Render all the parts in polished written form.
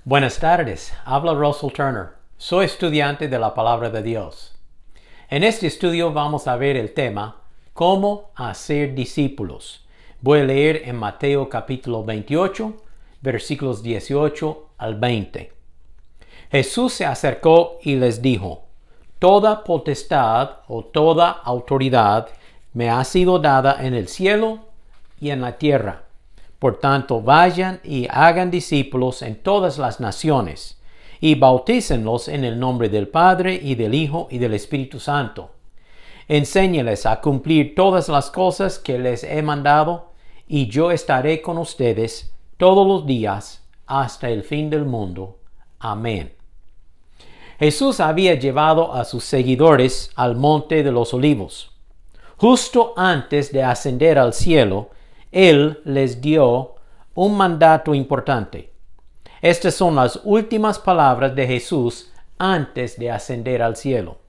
Buenas tardes, habla Russell Turner. Soy estudiante de la Palabra de Dios. En este estudio vamos a ver el tema ¿Cómo hacer discípulos? Voy a leer en Mateo capítulo 28, versículos 18 al 20. Jesús se acercó y les dijo: Toda potestad o toda autoridad me ha sido dada en el cielo y en la tierra. Por tanto, vayan y hagan discípulos en todas las naciones, y bautícenlos en el nombre del Padre, y del Hijo, y del Espíritu Santo. Enséñeles a cumplir todas las cosas que les he mandado, y yo estaré con ustedes todos los días hasta el fin del mundo. Amén. Jesús había llevado a sus seguidores al Monte de los Olivos. Justo antes de ascender al cielo, Él les dio un mandato importante. Estas son las últimas palabras de Jesús antes de ascender al cielo.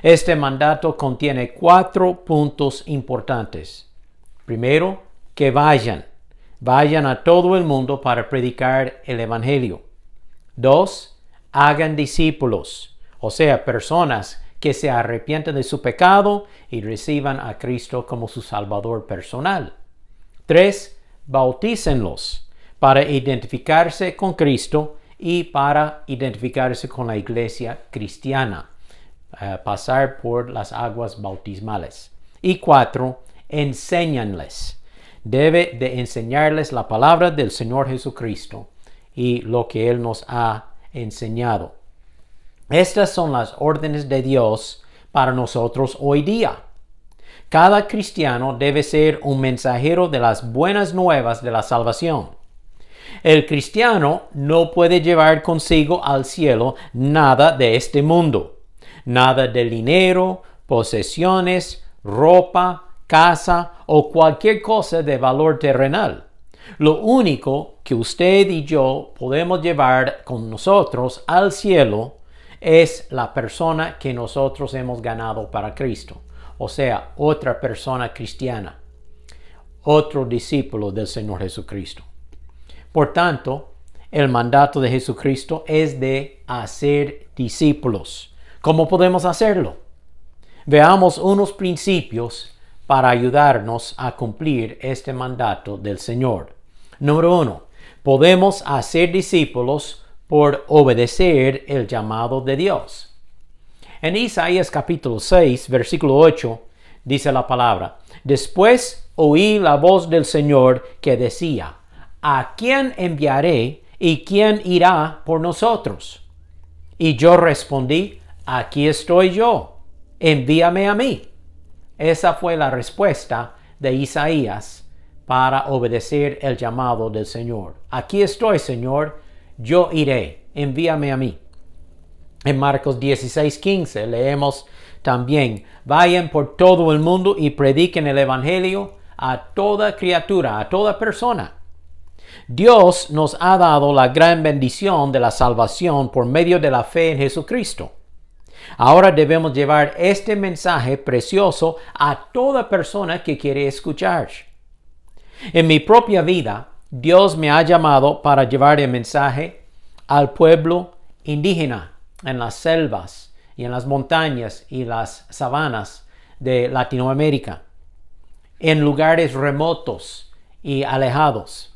Este mandato contiene 4 puntos importantes. Primero, que vayan a todo el mundo para predicar el Evangelio. 2, hagan discípulos, o sea, personas que se arrepienten de su pecado y reciban a Cristo como su Salvador personal. 3, bautícenlos para identificarse con Cristo y para identificarse con la iglesia cristiana, pasar por las aguas bautismales. Y 4, enséñanles. Debe de enseñarles la palabra del Señor Jesucristo y lo que Él nos ha enseñado. Estas son las órdenes de Dios para nosotros hoy día. Cada cristiano debe ser un mensajero de las buenas nuevas de la salvación. El cristiano no puede llevar consigo al cielo nada de este mundo, nada de dinero, posesiones, ropa, casa o cualquier cosa de valor terrenal. Lo único que usted y yo podemos llevar con nosotros al cielo es la persona que nosotros hemos ganado para Cristo. O sea, otra persona cristiana, otro discípulo del Señor Jesucristo. Por tanto, el mandato de Jesucristo es de hacer discípulos. ¿Cómo podemos hacerlo? Veamos unos principios para ayudarnos a cumplir este mandato del Señor. Número 1. Podemos hacer discípulos por obedecer el llamado de Dios. En Isaías capítulo 6, versículo 8, dice la palabra: Después oí la voz del Señor que decía: ¿A quién enviaré y quién irá por nosotros? Y yo respondí: Aquí estoy yo, envíame a mí. Esa fue la respuesta de Isaías para obedecer el llamado del Señor. Aquí estoy, Señor, yo iré, envíame a mí. En Marcos 16:15 leemos también: Vayan por todo el mundo y prediquen el Evangelio a toda criatura, a toda persona. Dios nos ha dado la gran bendición de la salvación por medio de la fe en Jesucristo. Ahora debemos llevar este mensaje precioso a toda persona que quiere escuchar. En mi propia vida, Dios me ha llamado para llevar el mensaje al pueblo indígena, en las selvas y en las montañas y las sabanas de Latinoamérica, en lugares remotos y alejados.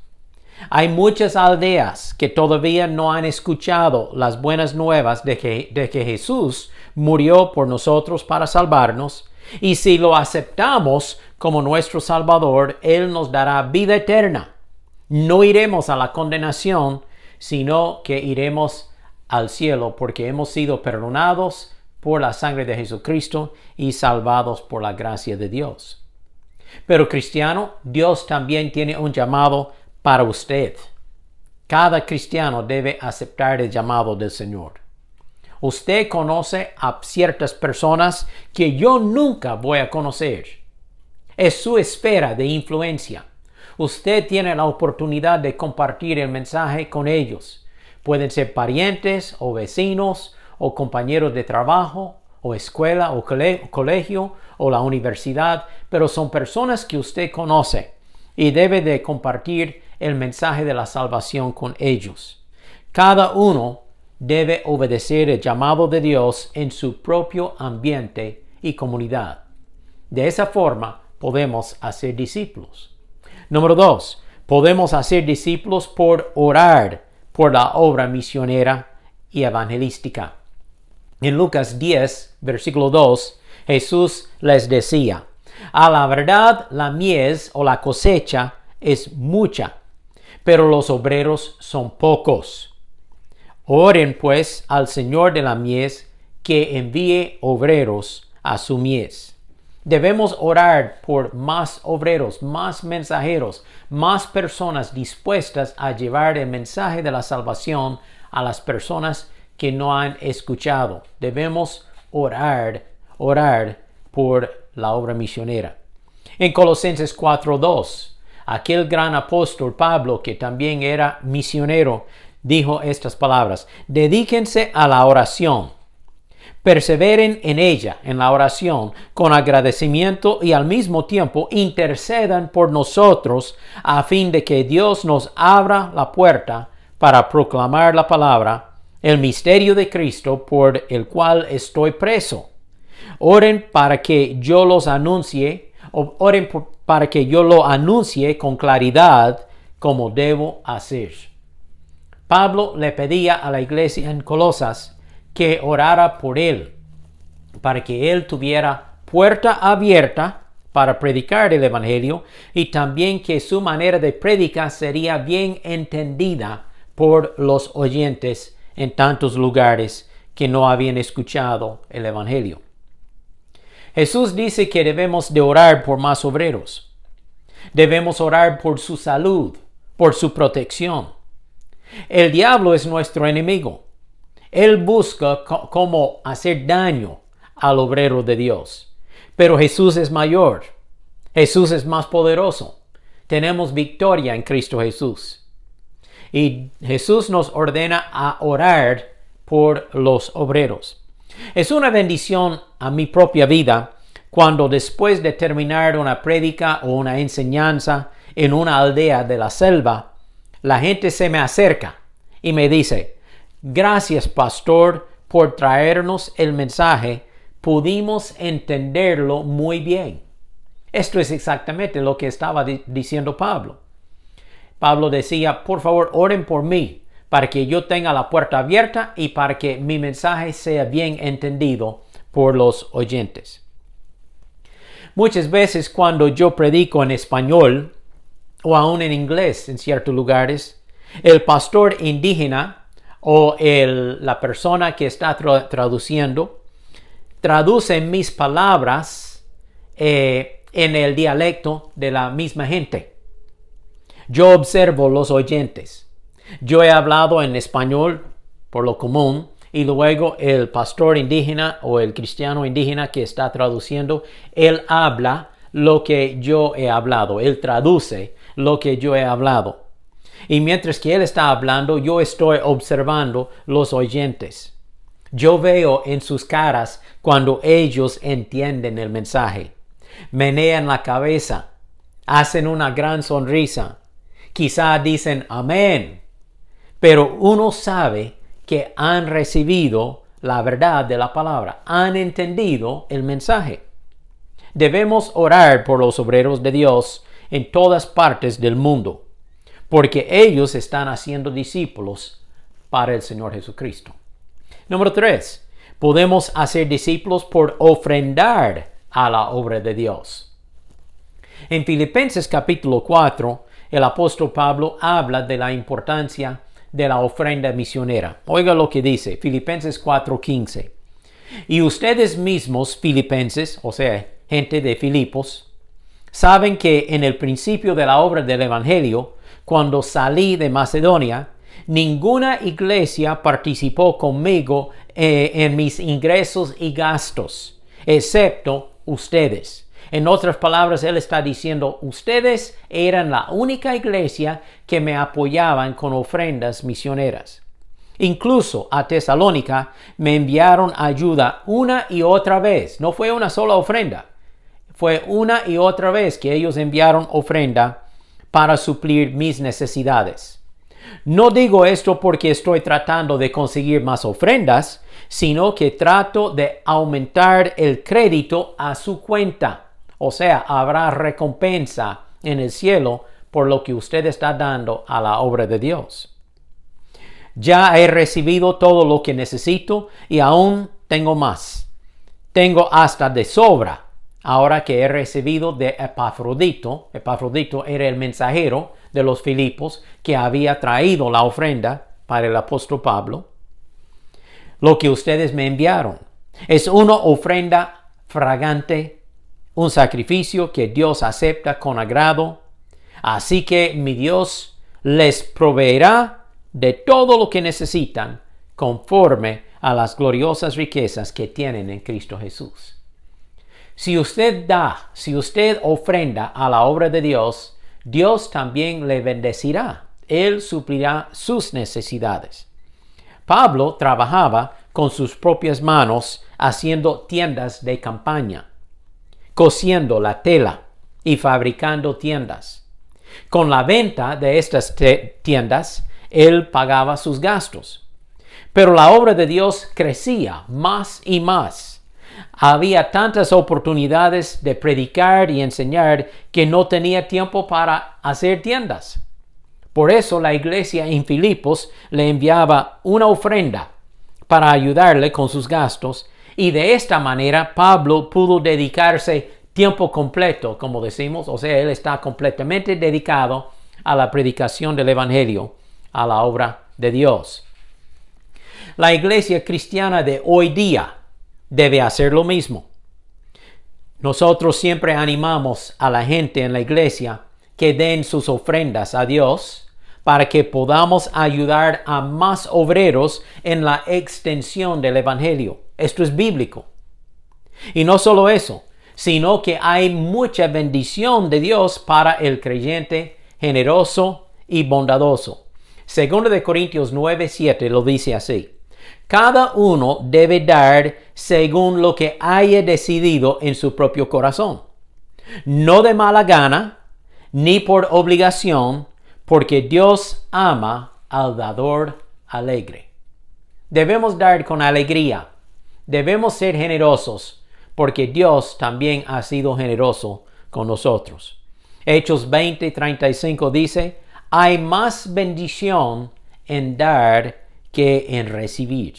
Hay muchas aldeas que todavía no han escuchado las buenas nuevas de que Jesús murió por nosotros para salvarnos, y si lo aceptamos como nuestro Salvador, Él nos dará vida eterna. No iremos a la condenación, sino que iremos al cielo porque hemos sido perdonados por la sangre de Jesucristo y salvados por la gracia de Dios. Pero cristiano, Dios también tiene un llamado para usted. Cada cristiano debe aceptar el llamado del Señor. Usted conoce a ciertas personas que yo nunca voy a conocer. Es su esfera de influencia. Usted tiene la oportunidad de compartir el mensaje con ellos. Pueden ser parientes o vecinos o compañeros de trabajo o escuela o colegio o la universidad, pero son personas que usted conoce y debe de compartir el mensaje de la salvación con ellos. Cada uno debe obedecer el llamado de Dios en su propio ambiente y comunidad. De esa forma podemos hacer discípulos. Número 2. Podemos hacer discípulos por orar por la obra misionera y evangelística. En Lucas 10, versículo 2, Jesús les decía: a la verdad, la mies o la cosecha es mucha, pero los obreros son pocos. Oren pues al Señor de la mies que envíe obreros a su mies. Debemos orar por más obreros, más mensajeros, más personas dispuestas a llevar el mensaje de la salvación a las personas que no han escuchado. Debemos orar por la obra misionera. En Colosenses 4:2, aquel gran apóstol Pablo, que también era misionero, dijo estas palabras: dedíquense a la oración, perseveren en ella, en la oración, con agradecimiento y al mismo tiempo intercedan por nosotros a fin de que Dios nos abra la puerta para proclamar la palabra, el misterio de Cristo por el cual estoy preso. Oren para que yo los anuncie, para que yo lo anuncie con claridad como debo hacer. Pablo le pedía a la iglesia en Colosas que orara por él, para que él tuviera puerta abierta para predicar el evangelio y también que su manera de predicar sería bien entendida por los oyentes en tantos lugares que no habían escuchado el evangelio. Jesús dice que debemos de orar por más obreros. Debemos orar por su salud, por su protección. El diablo es nuestro enemigo. Él busca cómo hacer daño al obrero de Dios. Pero Jesús es mayor. Jesús es más poderoso. Tenemos victoria en Cristo Jesús. Y Jesús nos ordena a orar por los obreros. Es una bendición a mi propia vida cuando después de terminar una prédica o una enseñanza en una aldea de la selva, la gente se me acerca y me dice: gracias, pastor, por traernos el mensaje. Pudimos entenderlo muy bien. Esto es exactamente lo que estaba diciendo Pablo. Pablo decía: por favor, oren por mí para que yo tenga la puerta abierta y para que mi mensaje sea bien entendido por los oyentes. Muchas veces cuando yo predico en español o aún en inglés en ciertos lugares, el pastor indígena o la persona que está traduciendo traduce mis palabras en el dialecto de la misma gente. Yo observo los oyentes. Yo he hablado en español por lo común y luego el pastor indígena o el cristiano indígena que está traduciendo, él habla lo que yo he hablado. Él traduce lo que yo he hablado. Y mientras que él está hablando, yo estoy observando los oyentes. Yo veo en sus caras cuando ellos entienden el mensaje. Menean la cabeza, hacen una gran sonrisa. Quizá dicen amén, pero uno sabe que han recibido la verdad de la palabra, han entendido el mensaje. Debemos orar por los obreros de Dios en todas partes del mundo, porque ellos están haciendo discípulos para el Señor Jesucristo. Número 3. Podemos hacer discípulos por ofrendar a la obra de Dios. En Filipenses capítulo 4, el apóstol Pablo habla de la importancia de la ofrenda misionera. Oiga lo que dice, Filipenses 4:15. Y ustedes mismos, filipenses, o sea, gente de Filipos, saben que en el principio de la obra del Evangelio, cuando salí de Macedonia, ninguna iglesia participó conmigo en mis ingresos y gastos, excepto ustedes. En otras palabras, él está diciendo, ustedes eran la única iglesia que me apoyaban con ofrendas misioneras. Incluso a Tesalónica me enviaron ayuda una y otra vez. No fue una sola ofrenda. Fue una y otra vez que ellos enviaron ofrenda para suplir mis necesidades. No digo esto porque estoy tratando de conseguir más ofrendas, sino que trato de aumentar el crédito a su cuenta. O sea, habrá recompensa en el cielo por lo que usted está dando a la obra de Dios. Ya he recibido todo lo que necesito y aún tengo más. Tengo hasta de sobra. Ahora que he recibido de Epafrodito, Epafrodito era el mensajero de los Filipos que había traído la ofrenda para el apóstol Pablo. Lo que ustedes me enviaron es una ofrenda fragante, un sacrificio que Dios acepta con agrado. Así que mi Dios les proveerá de todo lo que necesitan conforme a las gloriosas riquezas que tienen en Cristo Jesús. Si usted ofrenda a la obra de Dios, Dios también le bendecirá. Él suplirá sus necesidades. Pablo trabajaba con sus propias manos haciendo tiendas de campaña, cosiendo la tela y fabricando tiendas. Con la venta de estas tiendas, él pagaba sus gastos. Pero la obra de Dios crecía más y más. Había tantas oportunidades de predicar y enseñar que no tenía tiempo para hacer tiendas. Por eso la iglesia en Filipos le enviaba una ofrenda para ayudarle con sus gastos, y de esta manera Pablo pudo dedicarse tiempo completo, como decimos, o sea, él está completamente dedicado a la predicación del Evangelio, a la obra de Dios. La iglesia cristiana de hoy día debe hacer lo mismo. Nosotros siempre animamos a la gente en la iglesia que den sus ofrendas a Dios para que podamos ayudar a más obreros en la extensión del Evangelio. Esto es bíblico. Y no solo eso, sino que hay mucha bendición de Dios para el creyente generoso y bondadoso. 2 Corintios 9:7 lo dice así: cada uno debe dar según lo que haya decidido en su propio corazón, no de mala gana, ni por obligación, porque Dios ama al dador alegre. Debemos dar con alegría, debemos ser generosos, porque Dios también ha sido generoso con nosotros. Hechos 20:35 dice: hay más bendición en dar que en recibir.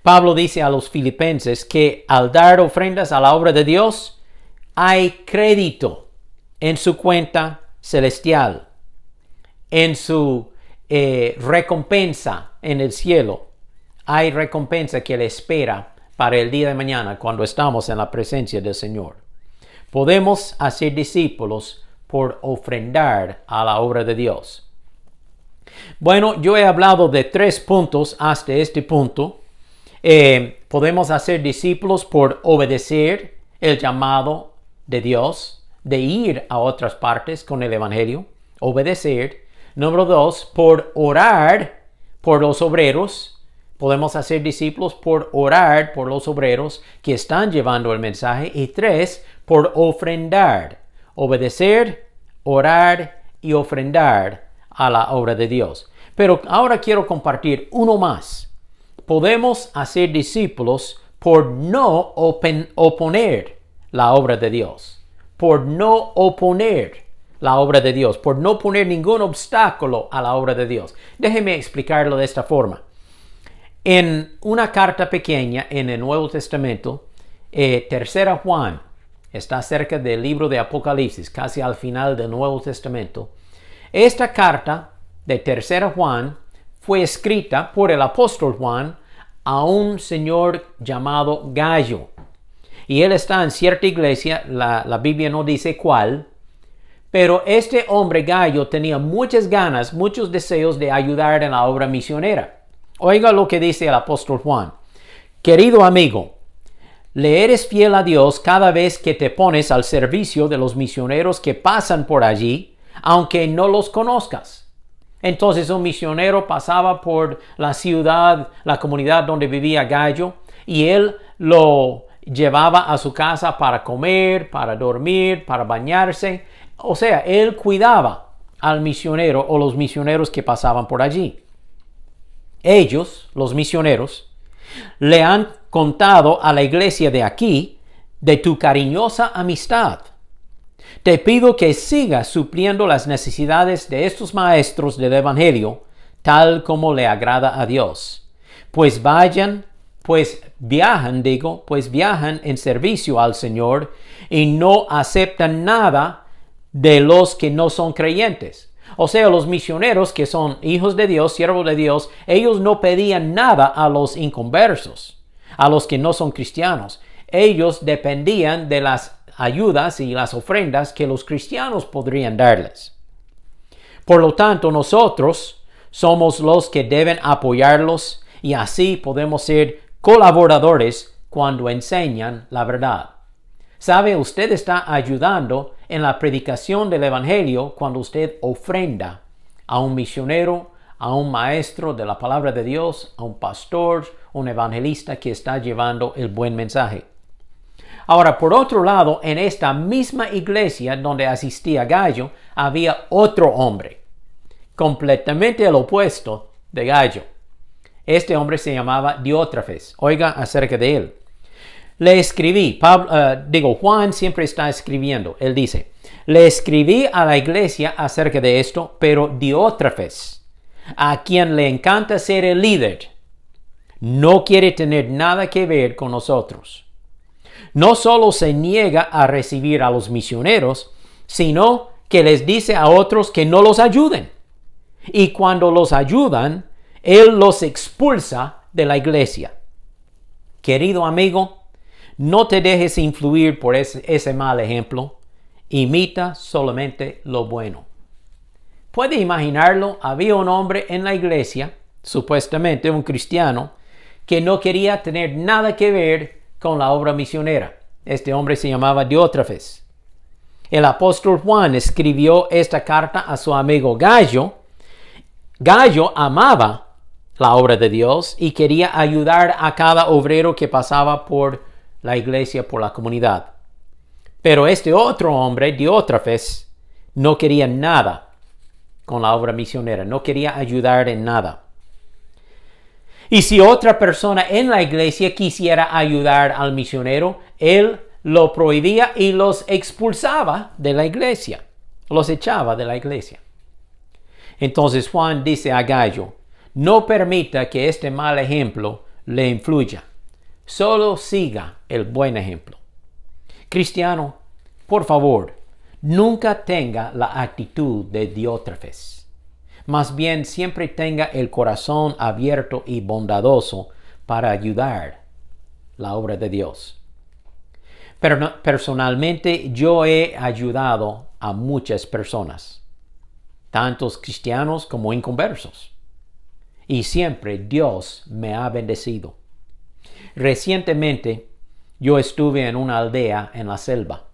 Pablo dice a los filipenses que al dar ofrendas a la obra de Dios, hay crédito en su cuenta celestial, en su recompensa en el cielo. Hay recompensa que le espera para el día de mañana cuando estamos en la presencia del Señor. Podemos hacer discípulos por ofrendar a la obra de Dios. Bueno, yo he hablado de 3 puntos hasta este punto. Podemos hacer discípulos por obedecer el llamado de Dios, de ir a otras partes con el Evangelio, obedecer. Número 2, por orar por los obreros. Podemos hacer discípulos por orar por los obreros que están llevando el mensaje. Y 3, por ofrendar. Obedecer, orar y ofrendar a la obra de Dios. Pero ahora quiero compartir uno más. Podemos hacer discípulos por no oponer la obra de Dios. Por no oponer la obra de Dios. Por no poner ningún obstáculo a la obra de Dios. Déjeme explicarlo de esta forma. En una carta pequeña en el Nuevo Testamento, 3 Juan, está cerca del libro de Apocalipsis, casi al final del Nuevo Testamento. Esta carta de 3 Juan fue escrita por el apóstol Juan a un señor llamado Gallo. Y él está en cierta iglesia, la Biblia no dice cuál, pero este hombre Gallo tenía muchas ganas, muchos deseos de ayudar en la obra misionera. Oiga lo que dice el apóstol Juan: querido amigo, le eres fiel a Dios cada vez que te pones al servicio de los misioneros que pasan por allí, aunque no los conozcas. Entonces un misionero pasaba por la ciudad, la comunidad donde vivía Gallo, y él lo llevaba a su casa para comer, para dormir, para bañarse. O sea, él cuidaba al misionero o los misioneros que pasaban por allí. Ellos, los misioneros, le han contado a la iglesia de aquí de tu cariñosa amistad. Te pido que sigas supliendo las necesidades de estos maestros del Evangelio, tal como le agrada a Dios. Pues viajan en servicio al Señor y no aceptan nada de los que no son creyentes. O sea, los misioneros que son hijos de Dios, siervos de Dios, ellos no pedían nada a los inconversos, a los que no son cristianos. Ellos dependían de las ayudas y las ofrendas que los cristianos podrían darles. Por lo tanto, nosotros somos los que deben apoyarlos y así podemos ser colaboradores cuando enseñan la verdad. ¿Sabe? Usted está ayudando en la predicación del Evangelio cuando usted ofrenda a un misionero, a un maestro de la palabra de Dios, a un pastor, un evangelista que está llevando el buen mensaje. Ahora, por otro lado, en esta misma iglesia donde asistía Gallo, había otro hombre, completamente el opuesto de Gallo. Este hombre se llamaba Diótrefes. Oiga acerca de él. Le escribí, Juan siempre está escribiendo. Él dice, le escribí a la iglesia acerca de esto, pero Diótrefes, a quien le encanta ser el líder, no quiere tener nada que ver con nosotros. No solo se niega a recibir a los misioneros, sino que les dice a otros que no los ayuden. Y cuando los ayudan, él los expulsa de la iglesia. Querido amigo, no te dejes influir por ese mal ejemplo. Imita solamente lo bueno. ¿Puede imaginarlo? Había un hombre en la iglesia, supuestamente un cristiano, que no quería tener nada que ver con la obra misionera. Este hombre se llamaba Diótrefes. El apóstol Juan escribió esta carta a su amigo Gallo. Gallo amaba la obra de Dios y quería ayudar a cada obrero que pasaba por la iglesia, por la comunidad. Pero este otro hombre, Diótrefes, no quería nada con la obra misionera, no quería ayudar en nada. Y si otra persona en la iglesia quisiera ayudar al misionero, él lo prohibía y los expulsaba de la iglesia, los echaba de la iglesia. Entonces Juan dice a Gallo, no permita que este mal ejemplo le influya. Solo siga el buen ejemplo. Cristiano, por favor, nunca tenga la actitud de Diótrefes. Más bien siempre tenga el corazón abierto y bondadoso para ayudar la obra de Dios. Pero personalmente yo he ayudado a muchas personas, tantos cristianos como inconversos. Y siempre Dios me ha bendecido. Recientemente yo estuve en una aldea en la selva.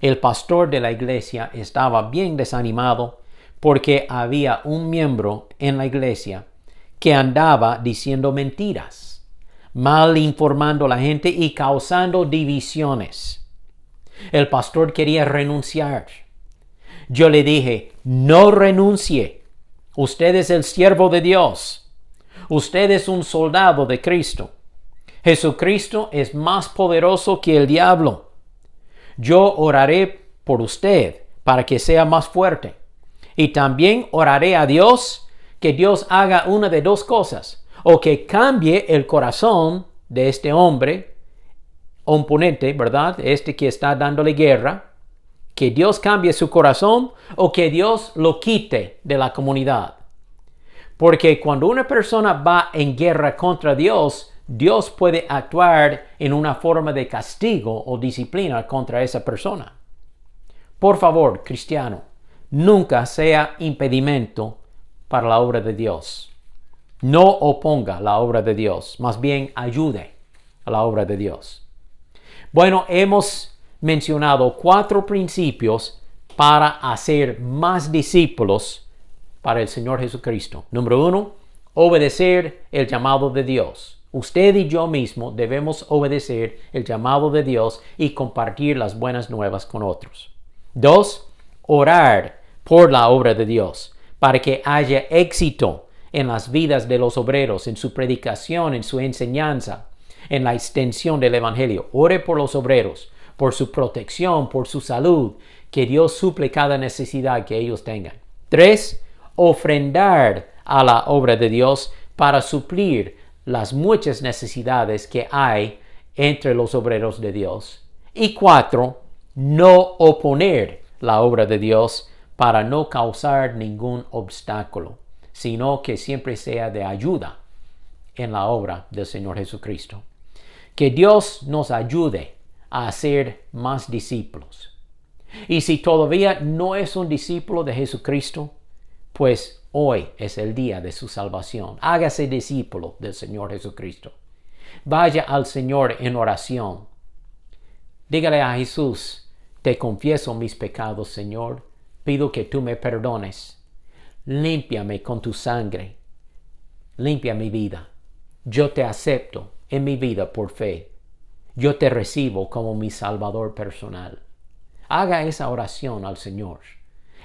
El pastor de la iglesia estaba bien desanimado porque había un miembro en la iglesia que andaba diciendo mentiras, mal informando a la gente y causando divisiones. El pastor quería renunciar. Yo le dije, no renuncie. Usted es el siervo de Dios. Usted es un soldado de Cristo. Jesucristo es más poderoso que el diablo. Yo oraré por usted para que sea más fuerte. Y también oraré a Dios que Dios haga una de dos cosas. O que cambie el corazón de este hombre, oponente, ¿verdad? Este que está dándole guerra. Que Dios cambie su corazón o que Dios lo quite de la comunidad. Porque cuando una persona va en guerra contra Dios, Dios puede actuar en una forma de castigo o disciplina contra esa persona. Por favor, cristiano, nunca sea impedimento para la obra de Dios. No oponga la obra de Dios, más bien ayude a la obra de Dios. Bueno, hemos mencionado 4 principios para hacer más discípulos para el Señor Jesucristo. Número 1, obedecer el llamado de Dios. Usted y yo mismo debemos obedecer el llamado de Dios y compartir las buenas nuevas con otros. 2, orar por la obra de Dios, para que haya éxito en las vidas de los obreros, en su predicación, en su enseñanza, en la extensión del Evangelio. Ore por los obreros, por su protección, por su salud, que Dios suple cada necesidad que ellos tengan. 3. Ofrendar a la obra de Dios para suplir las muchas necesidades que hay entre los obreros de Dios. Y 4. No oponer la obra de Dios para no causar ningún obstáculo, sino que siempre sea de ayuda en la obra del Señor Jesucristo. Que Dios nos ayude a hacer más discípulos. Y si todavía no es un discípulo de Jesucristo, pues hoy es el día de su salvación. Hágase discípulo del Señor Jesucristo. Vaya al Señor en oración. Dígale a Jesús: te confieso mis pecados, Señor. Pido que tú me perdones. Límpiame con tu sangre. Limpia mi vida. Yo te acepto en mi vida por fe. Yo te recibo como mi Salvador personal. Haga esa oración al Señor.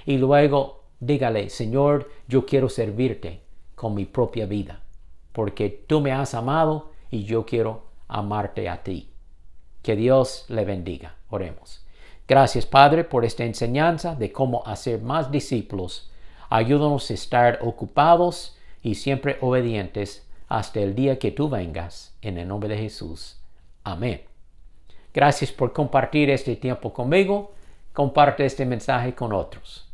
Y luego dígale: Señor, yo quiero servirte con mi propia vida, porque tú me has amado y yo quiero amarte a ti. Que Dios le bendiga. Oremos. Gracias, Padre, por esta enseñanza de cómo hacer más discípulos. Ayúdanos a estar ocupados y siempre obedientes hasta el día que tú vengas. En el nombre de Jesús. Amén. Gracias por compartir este tiempo conmigo. Comparte este mensaje con otros.